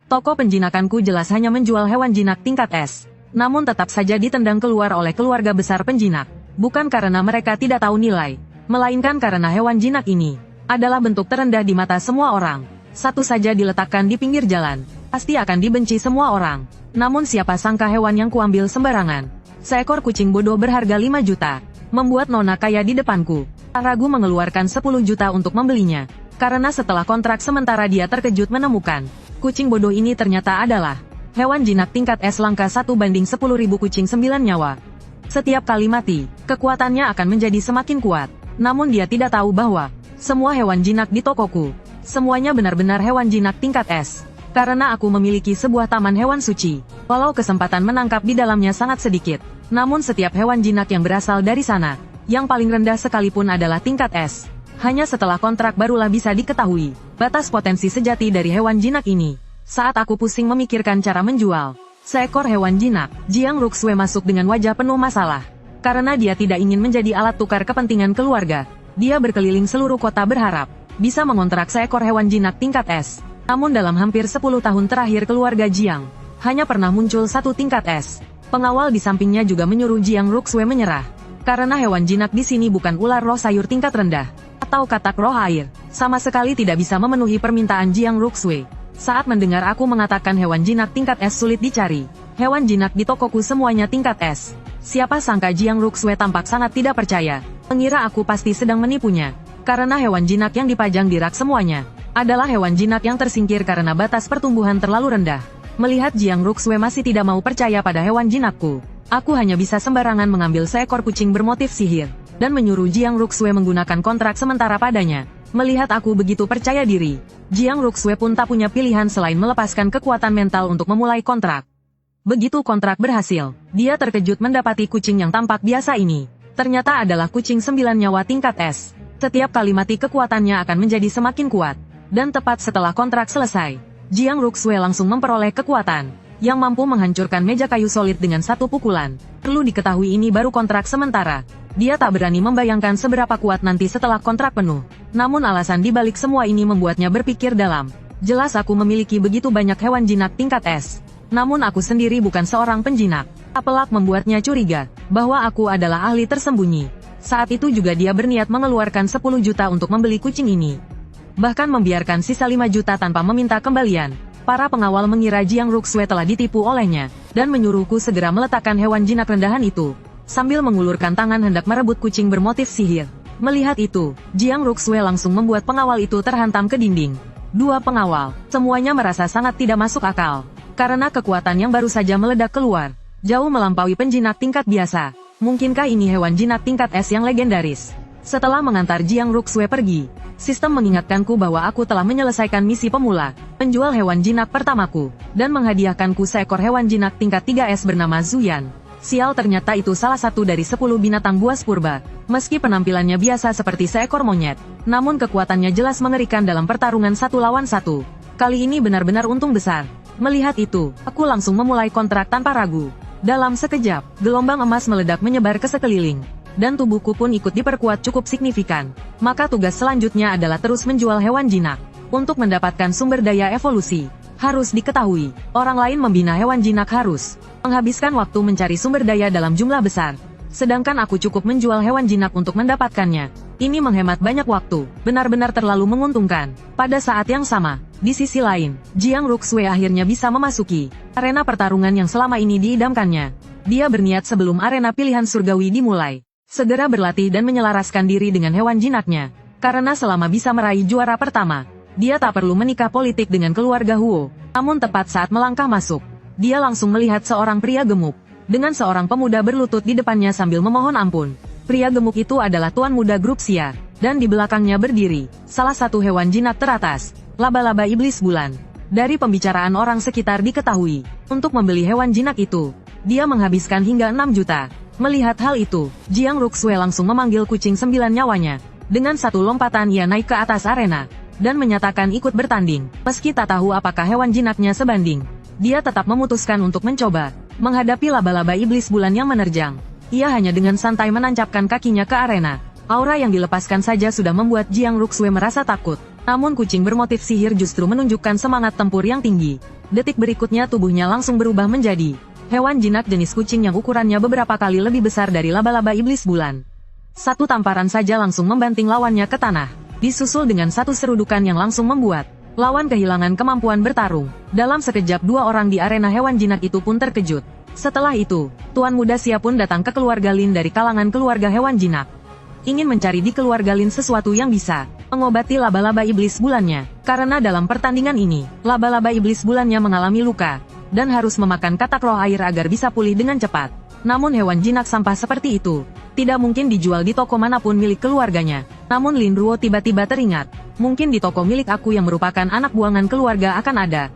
Toko penjinakanku jelas hanya menjual hewan jinak tingkat S. Namun tetap saja ditendang keluar oleh keluarga besar penjinak. Bukan karena mereka tidak tahu nilai, melainkan karena hewan jinak ini adalah bentuk terendah di mata semua orang. Satu saja diletakkan di pinggir jalan, pasti akan dibenci semua orang. Namun siapa sangka hewan yang kuambil sembarangan. Seekor kucing bodoh berharga 5 juta. Membuat nona kaya di depanku tak ragu mengeluarkan 10 juta untuk membelinya. Karena setelah kontrak sementara dia terkejut menemukan kucing bodoh ini ternyata adalah hewan jinak tingkat S langka 1/10.000 kucing 9 nyawa. Setiap kali mati, kekuatannya akan menjadi semakin kuat. Namun dia tidak tahu bahwa semua hewan jinak di tokoku semuanya benar-benar hewan jinak tingkat S. Karena aku memiliki sebuah taman hewan suci, walau kesempatan menangkap di dalamnya sangat sedikit. Namun setiap hewan jinak yang berasal dari sana, yang paling rendah sekalipun adalah tingkat S. Hanya setelah kontrak barulah bisa diketahui batas potensi sejati dari hewan jinak ini. Saat aku pusing memikirkan cara menjual seekor hewan jinak, Jiang Ruxue masuk dengan wajah penuh masalah. Karena dia tidak ingin menjadi alat tukar kepentingan keluarga, dia berkeliling seluruh kota berharap bisa mengontrak seekor hewan jinak tingkat S. Namun dalam hampir 10 tahun terakhir keluarga Jiang, hanya pernah muncul satu tingkat S. Pengawal di sampingnya juga menyuruh Jiang Ruxue menyerah. Karena hewan jinak di sini bukan ular roh sayur tingkat rendah, atau katak roh air, sama sekali tidak bisa memenuhi permintaan Jiang Ruxue. Saat mendengar aku mengatakan hewan jinak tingkat S sulit dicari, hewan jinak di tokoku semuanya tingkat S. Siapa sangka Jiang Ruxue tampak sangat tidak percaya, mengira aku pasti sedang menipunya. Karena hewan jinak yang dipajang di rak semuanya adalah hewan jinak yang tersingkir karena batas pertumbuhan terlalu rendah. Melihat Jiang Ruxue masih tidak mau percaya pada hewan jinakku, aku hanya bisa sembarangan mengambil seekor kucing bermotif sihir, dan menyuruh Jiang Ruxue menggunakan kontrak sementara padanya. Melihat aku begitu percaya diri, Jiang Ruxue pun tak punya pilihan selain melepaskan kekuatan mental untuk memulai kontrak. Begitu kontrak berhasil, dia terkejut mendapati kucing yang tampak biasa ini ternyata adalah kucing 9 nyawa tingkat S. Setiap kali mati kekuatannya akan menjadi semakin kuat. Dan tepat setelah kontrak selesai, Jiang Ruxue langsung memperoleh kekuatan yang mampu menghancurkan meja kayu solid dengan satu pukulan. Perlu diketahui ini baru kontrak sementara. Dia tak berani membayangkan seberapa kuat nanti setelah kontrak penuh. Namun alasan dibalik semua ini membuatnya berpikir dalam. Jelas aku memiliki begitu banyak hewan jinak tingkat S. Namun aku sendiri bukan seorang penjinak. Apelak membuatnya curiga bahwa aku adalah ahli tersembunyi. Saat itu juga dia berniat mengeluarkan 10 juta untuk membeli kucing ini. Bahkan membiarkan sisa 5 juta tanpa meminta kembalian. Para pengawal mengira Jiang Ruxue telah ditipu olehnya, dan menyuruhku segera meletakkan hewan jinak rendahan itu, sambil mengulurkan tangan hendak merebut kucing bermotif sihir. Melihat itu, Jiang Ruxue langsung membuat pengawal itu terhantam ke dinding. Dua pengawal, semuanya merasa sangat tidak masuk akal, karena kekuatan yang baru saja meledak keluar, jauh melampaui penjinak tingkat biasa. Mungkinkah ini hewan jinak tingkat S yang legendaris? Setelah mengantar Jiang Ruxue pergi, sistem mengingatkanku bahwa aku telah menyelesaikan misi pemula, menjual hewan jinak pertamaku, dan menghadiahkanku seekor hewan jinak tingkat 3S bernama Zuyan. Sial, ternyata itu salah satu dari 10 binatang buas purba. Meski penampilannya biasa seperti seekor monyet, namun kekuatannya jelas mengerikan dalam pertarungan 1 lawan 1. Kali ini benar-benar untung besar. Melihat itu, aku langsung memulai kontrak tanpa ragu. Dalam sekejap, gelombang emas meledak menyebar ke sekeliling, dan tubuhku pun ikut diperkuat cukup signifikan. Maka tugas selanjutnya adalah terus menjual hewan jinak. Untuk mendapatkan sumber daya evolusi, harus diketahui, orang lain membina hewan jinak harus menghabiskan waktu mencari sumber daya dalam jumlah besar. Sedangkan aku cukup menjual hewan jinak untuk mendapatkannya. Ini menghemat banyak waktu, benar-benar terlalu menguntungkan. Pada saat yang sama, di sisi lain, Jiang Ruxue akhirnya bisa memasuki arena pertarungan yang selama ini diidamkannya. Dia berniat sebelum arena pilihan surgawi dimulai, segera berlatih dan menyelaraskan diri dengan hewan jinaknya. Karena selama bisa meraih juara pertama, dia tak perlu menikah politik dengan keluarga Huo. Namun tepat saat melangkah masuk, dia langsung melihat seorang pria gemuk, dengan seorang pemuda berlutut di depannya sambil memohon ampun. Pria gemuk itu adalah Tuan Muda Grup Xia, dan di belakangnya berdiri salah satu hewan jinak teratas, laba-laba iblis bulan. Dari pembicaraan orang sekitar diketahui, untuk membeli hewan jinak itu, dia menghabiskan hingga 6 juta. Melihat hal itu, Jiang Ruxue langsung memanggil kucing 9 nyawanya. Dengan satu lompatan ia naik ke atas arena, dan menyatakan ikut bertanding. Meski tak tahu apakah hewan jinaknya sebanding, dia tetap memutuskan untuk mencoba menghadapi laba-laba iblis bulan yang menerjang. Ia hanya dengan santai menancapkan kakinya ke arena. Aura yang dilepaskan saja sudah membuat Jiang Ruxue merasa takut. Namun kucing bermotif sihir justru menunjukkan semangat tempur yang tinggi. Detik berikutnya tubuhnya langsung berubah menjadi hewan jinak jenis kucing yang ukurannya beberapa kali lebih besar dari laba-laba iblis bulan. Satu tamparan saja langsung membanting lawannya ke tanah. Disusul dengan satu serudukan yang langsung membuat lawan kehilangan kemampuan bertarung. Dalam sekejap dua orang di arena hewan jinak itu pun terkejut. Setelah itu, Tuan Muda Sia pun datang ke keluarga Lin dari kalangan keluarga hewan jinak. Ingin mencari di keluarga Lin sesuatu yang bisa mengobati laba-laba iblis bulannya. Karena dalam pertandingan ini, laba-laba iblis bulannya mengalami luka dan harus memakan katak roh air agar bisa pulih dengan cepat. Namun hewan jinak sampah seperti itu tidak mungkin dijual di toko manapun milik keluarganya. Namun Lin Ruo tiba-tiba teringat, mungkin di toko milik aku yang merupakan anak buangan keluarga akan ada.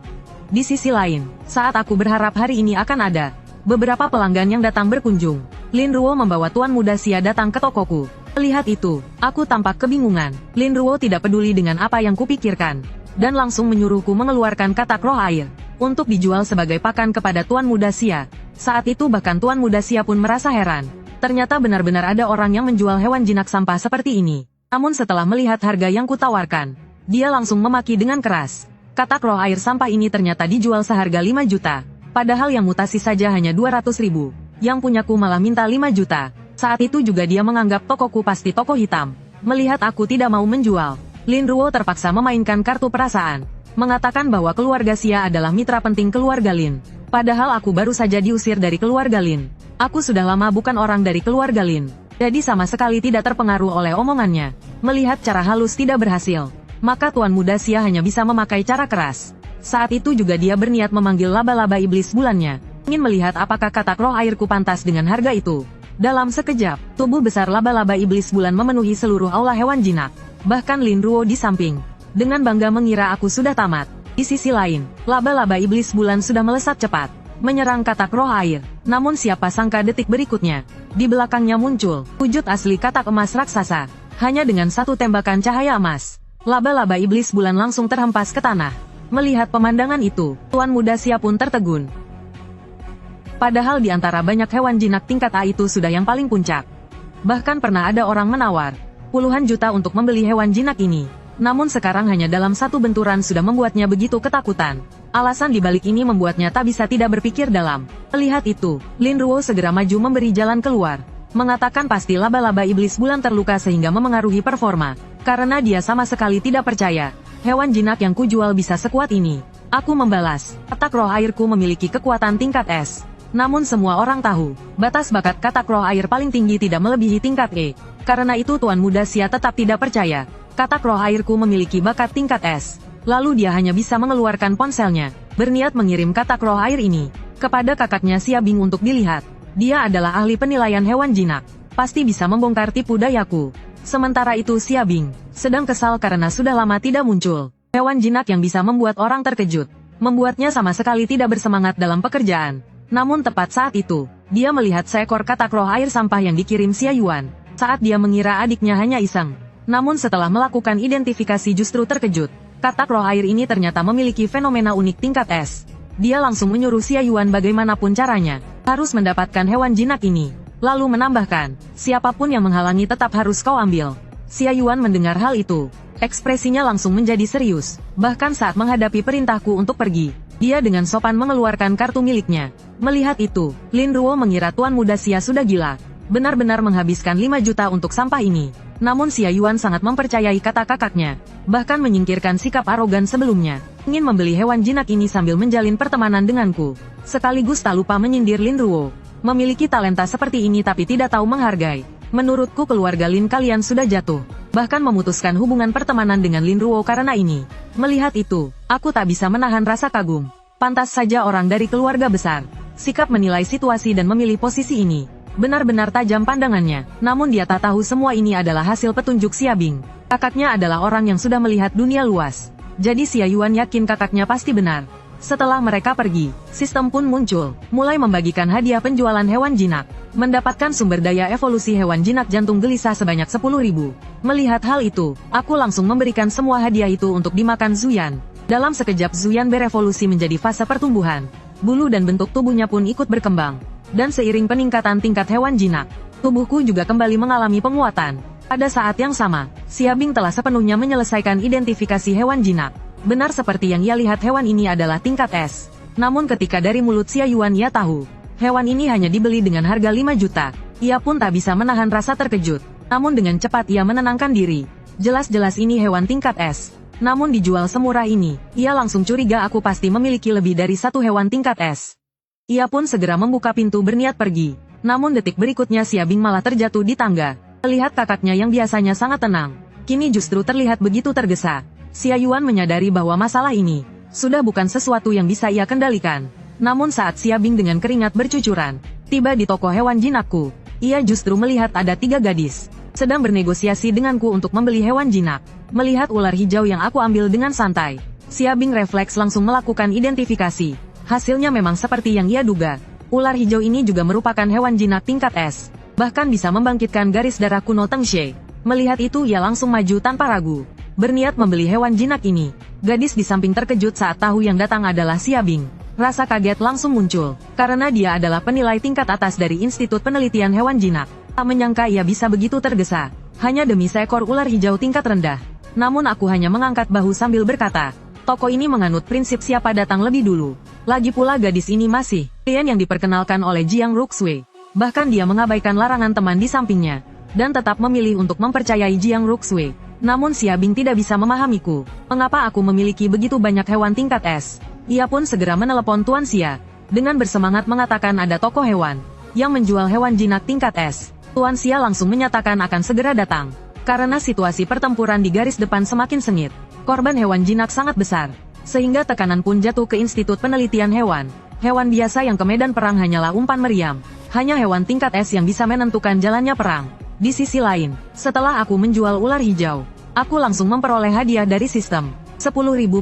Di sisi lain, saat aku berharap hari ini akan ada beberapa pelanggan yang datang berkunjung, Lin Ruo membawa Tuan Muda Sia datang ke tokoku. Melihat itu, aku tampak kebingungan. Lin Ruo tidak peduli dengan apa yang kupikirkan, dan langsung menyuruhku mengeluarkan katak roh air untuk dijual sebagai pakan kepada Tuan Muda Sia. Saat itu bahkan Tuan Muda Sia pun merasa heran. Ternyata benar-benar ada orang yang menjual hewan jinak sampah seperti ini. Namun setelah melihat harga yang kutawarkan, dia langsung memaki dengan keras. Katak roh air sampah ini ternyata dijual seharga 5 juta. Padahal yang mutasi saja hanya 200 ribu. Yang punyaku malah minta 5 juta. Saat itu juga dia menganggap tokoku pasti toko hitam. Melihat aku tidak mau menjual, Lin Ruo terpaksa memainkan kartu perasaan. Mengatakan bahwa keluarga Sia adalah mitra penting keluarga Lin. Padahal aku baru saja diusir dari keluarga Lin. Aku sudah lama bukan orang dari keluarga Lin. Jadi sama sekali tidak terpengaruh oleh omongannya. Melihat cara halus tidak berhasil, maka Tuan Muda Sia hanya bisa memakai cara keras. Saat itu juga dia berniat memanggil laba-laba iblis bulannya. Ingin melihat apakah katak roh airku pantas dengan harga itu. Dalam sekejap, tubuh besar laba-laba iblis bulan memenuhi seluruh aula hewan jinak. Bahkan Lin Ruo di samping dengan bangga mengira aku sudah tamat. Di sisi lain, laba-laba iblis bulan sudah melesat cepat menyerang katak roh air. Namun siapa sangka detik berikutnya, di belakangnya muncul wujud asli katak emas raksasa. Hanya dengan satu tembakan cahaya emas, laba-laba iblis bulan langsung terhempas ke tanah. Melihat pemandangan itu, Tuan Muda Sia pun tertegun. Padahal di antara banyak hewan jinak tingkat A itu sudah yang paling puncak. Bahkan pernah ada orang menawar puluhan juta untuk membeli hewan jinak ini. Namun sekarang hanya dalam satu benturan sudah membuatnya begitu ketakutan. Alasan dibalik ini membuatnya tak bisa tidak berpikir dalam. Melihat itu, Lin Ruo segera maju memberi jalan keluar. Mengatakan pasti laba-laba iblis bulan terluka sehingga memengaruhi performa. Karena dia sama sekali tidak percaya hewan jinak yang kujual bisa sekuat ini. Aku membalas, katak roh airku memiliki kekuatan tingkat S. Namun semua orang tahu, batas bakat katak roh air paling tinggi tidak melebihi tingkat E. Karena itu Tuan Muda Sia tetap tidak percaya. Katak roh airku memiliki bakat tingkat S. Lalu dia hanya bisa mengeluarkan ponselnya, berniat mengirim katak roh air ini kepada kakaknya Sia Bing untuk dilihat. Dia adalah ahli penilaian hewan jinak. Pasti bisa membongkar tipu dayaku. Sementara itu Sia Bing sedang kesal karena sudah lama tidak muncul hewan jinak yang bisa membuat orang terkejut. Membuatnya sama sekali tidak bersemangat dalam pekerjaan. Namun tepat saat itu, dia melihat seekor katak roh air sampah yang dikirim Xia Yuan. Saat dia mengira adiknya hanya iseng. Namun setelah melakukan identifikasi justru terkejut. Katak roh air ini ternyata memiliki fenomena unik tingkat S. Dia langsung menyuruh Xia Yuan bagaimanapun caranya harus mendapatkan hewan jinak ini. Lalu menambahkan, siapapun yang menghalangi tetap harus kau ambil. Xia Yuan mendengar hal itu. Ekspresinya langsung menjadi serius. Bahkan saat menghadapi perintahku untuk pergi, dia dengan sopan mengeluarkan kartu miliknya. Melihat itu, Lin Ruo mengira Tuan Muda Sia sudah gila. Benar-benar menghabiskan 5 juta untuk sampah ini. Namun Xia Yuan sangat mempercayai kata kakaknya. Bahkan menyingkirkan sikap arogan sebelumnya. Ingin membeli hewan jinak ini sambil menjalin pertemanan denganku. Sekaligus tak lupa menyindir Lin Ruo. Memiliki talenta seperti ini tapi tidak tahu menghargai. Menurutku keluarga Lin kalian sudah jatuh. Bahkan memutuskan hubungan pertemanan dengan Lin Ruo karena ini. Melihat itu, aku tak bisa menahan rasa kagum. Pantas saja orang dari keluarga besar. Sikap menilai situasi dan memilih posisi ini benar-benar tajam pandangannya. Namun dia tak tahu semua ini adalah hasil petunjuk Xia Bing. Kakaknya adalah orang yang sudah melihat dunia luas. Jadi Xia Yuan yakin kakaknya pasti benar. Setelah mereka pergi, sistem pun muncul, mulai membagikan hadiah penjualan hewan jinak. Mendapatkan sumber daya evolusi hewan jinak jantung gelisah sebanyak 10.000. Melihat hal itu, aku langsung memberikan semua hadiah itu untuk dimakan Zuyan. Dalam sekejap Zuyan berevolusi menjadi fase pertumbuhan. Bulu dan bentuk tubuhnya pun ikut berkembang. Dan seiring peningkatan tingkat hewan jinak, tubuhku juga kembali mengalami penguatan. Pada saat yang sama, Xiabing telah sepenuhnya menyelesaikan identifikasi hewan jinak. Benar seperti yang ia lihat, hewan ini adalah tingkat S. Namun ketika dari mulut Xia Yuan ia tahu, hewan ini hanya dibeli dengan harga 5 juta. Ia pun tak bisa menahan rasa terkejut. Namun dengan cepat ia menenangkan diri. Jelas-jelas ini hewan tingkat S. Namun dijual semurah ini, ia langsung curiga aku pasti memiliki lebih dari satu hewan tingkat S. Ia pun segera membuka pintu berniat pergi. Namun detik berikutnya Xiabing malah terjatuh di tangga. Melihat kakaknya yang biasanya sangat tenang, kini justru terlihat begitu tergesa. Xia Yuan menyadari bahwa masalah ini sudah bukan sesuatu yang bisa ia kendalikan. Namun saat Xiabing dengan keringat bercucuran tiba di toko hewan jinakku, ia justru melihat ada 3 gadis sedang bernegosiasi denganku untuk membeli hewan jinak. Melihat ular hijau yang aku ambil dengan santai, Xiabing refleks langsung melakukan identifikasi. Hasilnya memang seperti yang ia duga. Ular hijau ini juga merupakan hewan jinak tingkat S. Bahkan bisa membangkitkan garis darah kuno Tengxie. Melihat itu ia langsung maju tanpa ragu, berniat membeli hewan jinak ini. Gadis di samping terkejut saat tahu yang datang adalah Xiabing. Rasa kaget langsung muncul, karena dia adalah penilai tingkat atas dari Institut Penelitian Hewan Jinak. Tak menyangka ia bisa begitu tergesa, hanya demi seekor ular hijau tingkat rendah. Namun aku hanya mengangkat bahu sambil berkata, toko ini menganut prinsip siapa datang lebih dulu. Lagi pula gadis ini masih klien yang diperkenalkan oleh Jiang Ruxue. Bahkan dia mengabaikan larangan teman di sampingnya, dan tetap memilih untuk mempercayai Jiang Ruxue. Namun Xiabing tidak bisa memahamiku, mengapa aku memiliki begitu banyak hewan tingkat S. Ia pun segera menelepon Tuan Xia, dengan bersemangat mengatakan ada toko hewan yang menjual hewan jinak tingkat S. Tuan Xia langsung menyatakan akan segera datang, karena situasi pertempuran di garis depan semakin sengit. Korban hewan jinak sangat besar, sehingga tekanan pun jatuh ke Institut Penelitian Hewan. Hewan biasa yang ke medan perang hanyalah umpan meriam. Hanya hewan tingkat S yang bisa menentukan jalannya perang. Di sisi lain, setelah aku menjual ular hijau, aku langsung memperoleh hadiah dari sistem. 10.000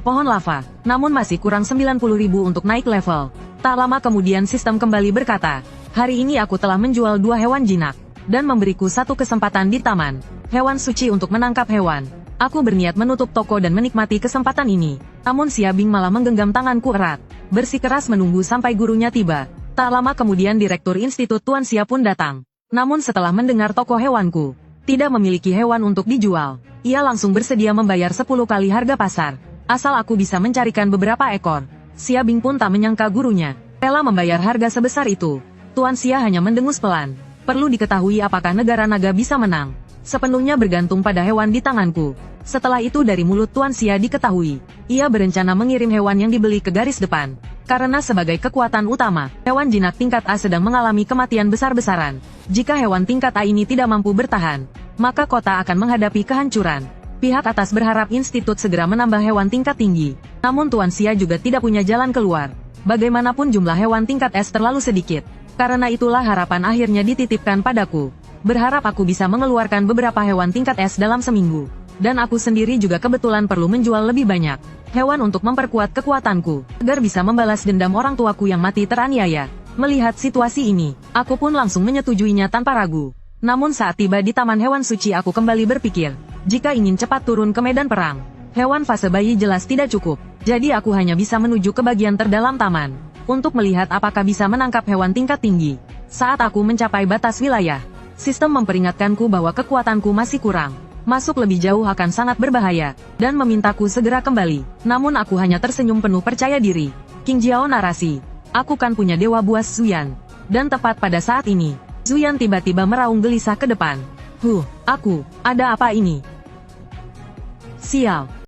pohon lava, namun masih kurang 90.000 untuk naik level. Tak lama kemudian sistem kembali berkata, hari ini aku telah menjual 2 hewan jinak, dan memberiku 1 kesempatan di taman hewan suci untuk menangkap hewan. Aku berniat menutup toko dan menikmati kesempatan ini. Namun Xiabing malah menggenggam tanganku erat, bersikeras menunggu sampai gurunya tiba. Tak lama kemudian Direktur Institut Tuan Xia pun datang. Namun setelah mendengar toko hewanku tidak memiliki hewan untuk dijual, ia langsung bersedia membayar 10 kali harga pasar, asal aku bisa mencarikan beberapa ekor. Xiabing pun tak menyangka gurunya rela membayar harga sebesar itu. Tuan Xia hanya mendengus pelan. Perlu diketahui apakah negara naga bisa menang, sepenuhnya bergantung pada hewan di tanganku. Setelah itu dari mulut Tuan Xia diketahui, ia berencana mengirim hewan yang dibeli ke garis depan. Karena sebagai kekuatan utama, hewan jinak tingkat A sedang mengalami kematian besar-besaran. Jika hewan tingkat A ini tidak mampu bertahan, maka kota akan menghadapi kehancuran. Pihak atas berharap institut segera menambah hewan tingkat tinggi. Namun Tuan Xia juga tidak punya jalan keluar. Bagaimanapun jumlah hewan tingkat S terlalu sedikit. Karena itulah harapan akhirnya dititipkan padaku. Berharap aku bisa mengeluarkan beberapa hewan tingkat S dalam seminggu. Dan aku sendiri juga kebetulan perlu menjual lebih banyak hewan untuk memperkuat kekuatanku, agar bisa membalas dendam orang tuaku yang mati teraniaya. Melihat situasi ini, aku pun langsung menyetujuinya tanpa ragu. Namun saat tiba di Taman Hewan Suci aku kembali berpikir, jika ingin cepat turun ke medan perang, hewan fase bayi jelas tidak cukup. Jadi aku hanya bisa menuju ke bagian terdalam taman, untuk melihat apakah bisa menangkap hewan tingkat tinggi. Saat aku mencapai batas wilayah, sistem memperingatkanku bahwa kekuatanku masih kurang. Masuk lebih jauh akan sangat berbahaya, dan memintaku segera kembali. Namun aku hanya tersenyum penuh percaya diri. King Jiao narasi, aku kan punya dewa buas Zuyan. Dan tepat pada saat ini, Zuyan tiba-tiba meraung gelisah ke depan. Ada apa ini? Sial.